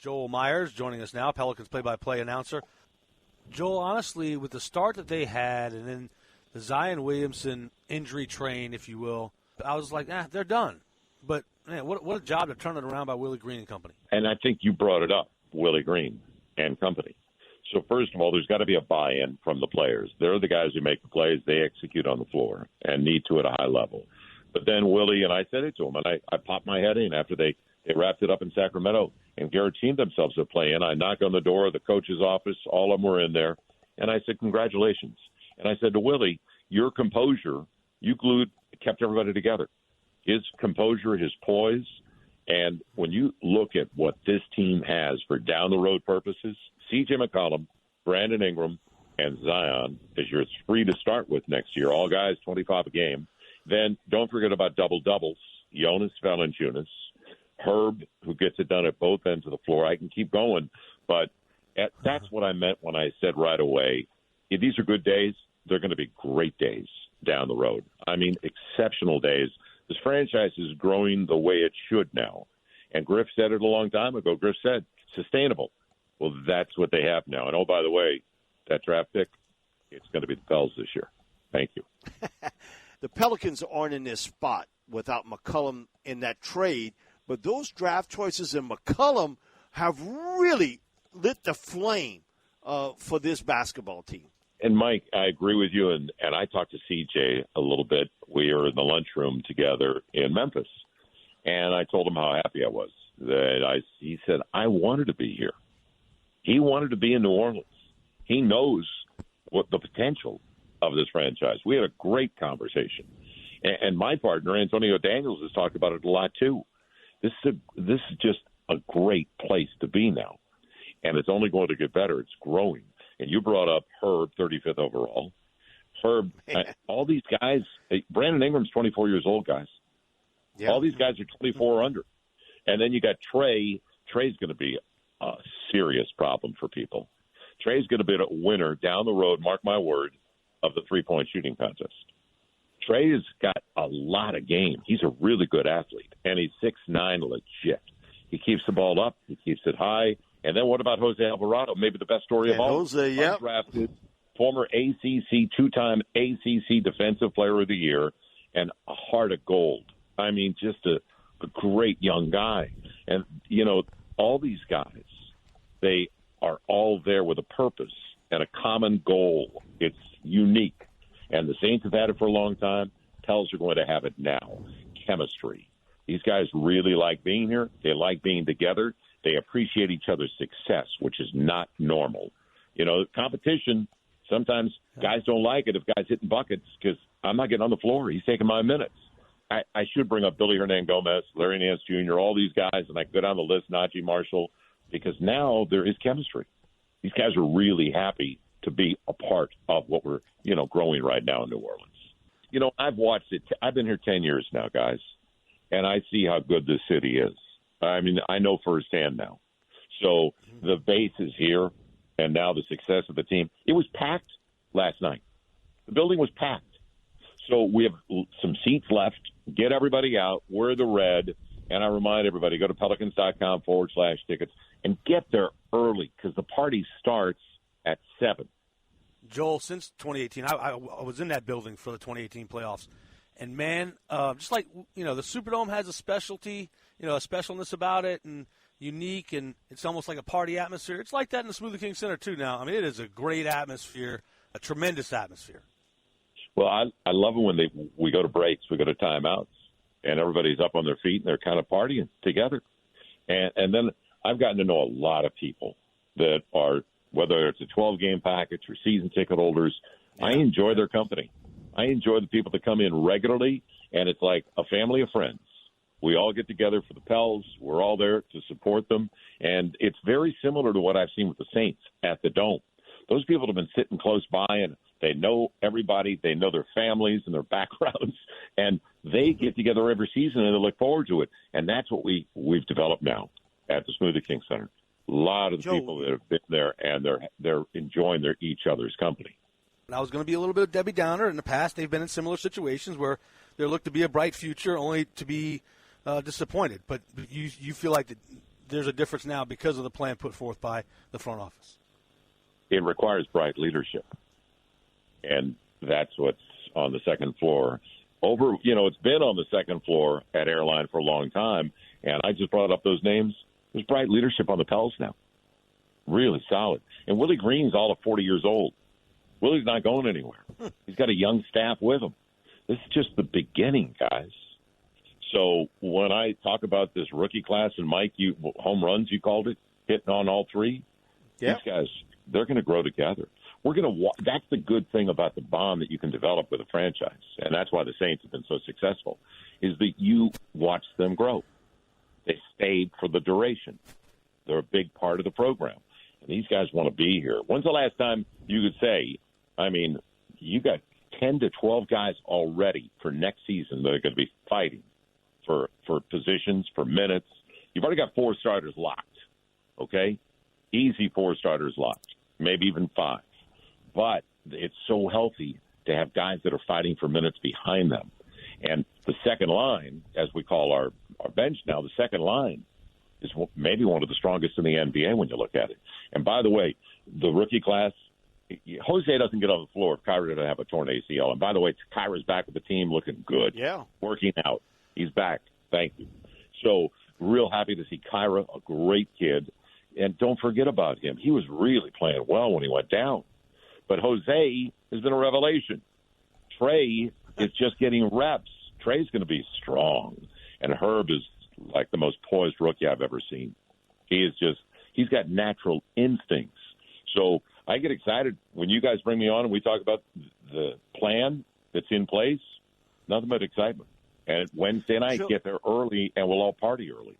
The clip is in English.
Joel Meyers joining us now, Pelicans play-by-play announcer. Joel, honestly, with the start that they had and then the Zion Williamson injury train, if you will, I was like, they're done. But, man, what a job to turn it around by Willie Green and company. And I think you brought it up, Willie Green and company. So, first of all, there's got to be a buy-in from the players. They're the guys who make the plays. They execute on the floor and need to at a high level. But then Willie, and I said it to him, and I popped my head in after they wrapped it up in Sacramento and guaranteed themselves a play-in. I knocked on the door of the coach's office. All of them were in there. And I said, congratulations. And I said to Willie, your composure, you kept everybody together. His composure, his poise. And when you look at what this team has for down-the-road purposes, C.J. McCollum, Brandon Ingram, and Zion is your three to start with next year. All guys, 25 a game. Then don't forget about double-doubles. Jonas Valanciunas, Herb, who gets it done at both ends of the floor. I can keep going, but that's what I meant when I said right away, if these are good days, they're going to be great days down the road. I mean, exceptional days. This franchise is growing the way it should now. And Griff said it a long time ago. Griff said, sustainable. Well, that's what they have now. And, oh, by the way, that draft pick, it's going to be the Pels this year. Thank you. The Pelicans aren't in this spot without McCollum in that trade, but those draft choices in McCollum have really lit the flame for this basketball team. And, Mike, I agree with you, and I talked to CJ a little bit. We were in the lunchroom together in Memphis, and I told him how happy I was. He said, I wanted to be here. He wanted to be in New Orleans. He knows what the potential of this franchise. We had a great conversation. And my partner, Antonio Daniels, has talked about it a lot, too. This is just a great place to be now, and it's only going to get better. It's growing. And you brought up Herb, 35th overall. Herb, all these guys, Brandon Ingram's 24 years old, guys. Yeah. All these guys are 24 or under. And then you got Trey. Trey's going to be a serious problem for people. Trey's going to be a winner down the road, mark my word, of the three-point shooting contest. Trey has got a lot of game. He's a really good athlete, and he's 6'9", legit. He keeps the ball up. He keeps it high. And then what about Jose Alvarado? Maybe the best story of all. Jose, yeah. Undrafted, former ACC, two-time ACC Defensive Player of the Year, and a heart of gold. I mean, just a great young guy. And, you know, all these guys, they are all there with a purpose and a common goal. It's unique. And the Saints have had it for a long time. Pels are going to have it now. Chemistry. These guys really like being here. They like being together. They appreciate each other's success, which is not normal. You know, competition, sometimes guys don't like it if guys hitting buckets because I'm not getting on the floor. He's taking my minutes. I should bring up Billy Hernan-Gomez, Larry Nance Jr., all these guys, and I go down the list, Najee Marshall, because now there is chemistry. These guys are really happy to be a part of what we're, growing right now in New Orleans. You know, I've watched it. I've been here 10 years now, guys, and I see how good this city is. I mean, I know firsthand now. So the base is here, and now the success of the team. It was packed last night. The building was packed. So we have some seats left. Get everybody out. Wear the red. And I remind everybody, go to pelicans.com/tickets and get there early because the party starts at 7. Joel, since 2018, I was in that building for the 2018 playoffs. And, man, just like, the Superdome has a specialty, a specialness about it and unique, and it's almost like a party atmosphere. It's like that in the Smoothie King Center, too, now. I mean, it is a great atmosphere, a tremendous atmosphere. Well, I love it when we go to breaks, we go to timeouts, and everybody's up on their feet, and they're kind of partying together. And then I've gotten to know a lot of people that are, whether it's a 12-game package or season ticket holders, I enjoy their company. I enjoy the people that come in regularly, and it's like a family of friends. We all get together for the Pels. We're all there to support them, and it's very similar to what I've seen with the Saints at the Dome. Those people have been sitting close by, and they know everybody. They know their families and their backgrounds, and they get together every season, and they look forward to it. And that's what we've developed now at the Smoothie King Center. A lot of the people that have been there, and they're enjoying each other's company. I was going to be a little bit of Debbie Downer. In the past, they've been in similar situations where there looked to be a bright future only to be disappointed. But you feel like there's a difference now because of the plan put forth by the front office. It requires bright leadership, and that's what's on the second floor. It's been on the second floor at Airline for a long time, and I just brought up those names. There's bright leadership on the Pels now. Really solid. And Willie Green's all of 40 years old. Willie's not going anywhere. He's got a young staff with him. This is just the beginning, guys. So when I talk about this rookie class, and Mike, home runs, you called it, hitting on all three, These guys, they're going to grow together. We're going to. That's the good thing about the bond that you can develop with a franchise, and that's why the Saints have been so successful, is that you watch them grow. They stayed for the duration. They're a big part of the program. And these guys want to be here. When's the last time you could say, you got 10 to 12 guys already for next season that are going to be fighting for positions, for minutes. You've already got 4 starters locked, okay? Easy 4 starters locked, maybe even 5. But it's so healthy to have guys that are fighting for minutes behind them. And the second line, as we call our bench now, the second line is maybe one of the strongest in the NBA when you look at it. And by the way, the rookie class, Jose doesn't get on the floor if Kyra doesn't have a torn ACL. And by the way, Kyra's back with the team looking good. Yeah. Working out. He's back. Thank you. So real happy to see Kyra, a great kid. And don't forget about him. He was really playing well when he went down. But Jose has been a revelation. Trey is just getting reps. Trey's going to be strong. And Herb is like the most poised rookie I've ever seen. He's got natural instincts. So I get excited when you guys bring me on and we talk about the plan that's in place. Nothing but excitement. And Wednesday night, get there early, and we'll all party early.